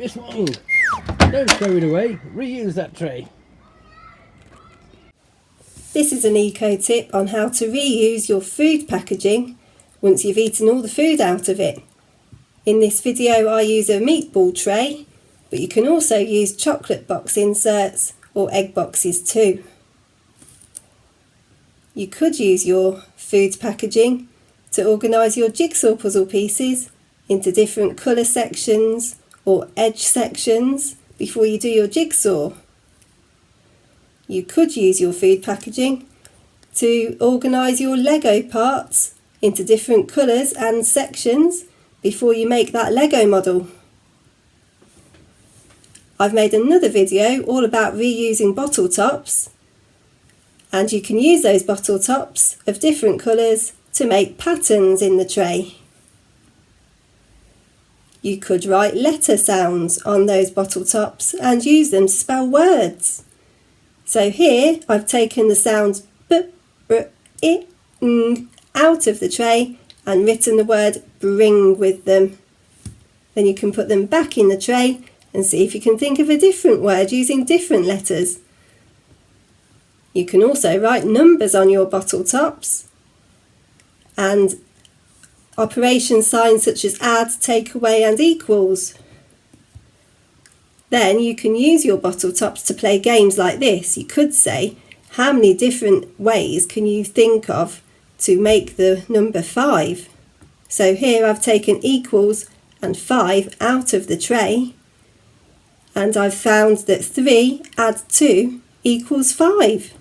this long. Don't throw it away, reuse that tray. This is an eco tip on how to reuse your food packaging once you've eaten all the food out of it. In this video I use a meatball tray, but you can also use chocolate box inserts or egg boxes too. You could use your food packaging to organise your jigsaw puzzle pieces into different colour sections or edge sections before you do your jigsaw. You could use your food packaging to organise your Lego parts into different colours and sections before you make that Lego model. I've made another video all about reusing bottle tops, and you can use those bottle tops of different colours to make patterns in the tray. You could write letter sounds on those bottle tops and use them to spell words. So here I've taken the sounds b, br, I, ng out of the tray and written the word bring with them. Then you can put them back in the tray and see if you can think of a different word using different letters. You can also write numbers on your bottle tops and operation signs such as add, take away and equals. Then you can use your bottle tops to play games like this. You could say, how many different ways can you think of to make the number 5? So here I've taken equals and 5 out of the tray, and I've found that 3 add 2 equals 5.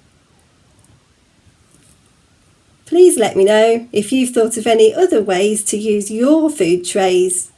Please let me know if you've thought of any other ways to use your food trays.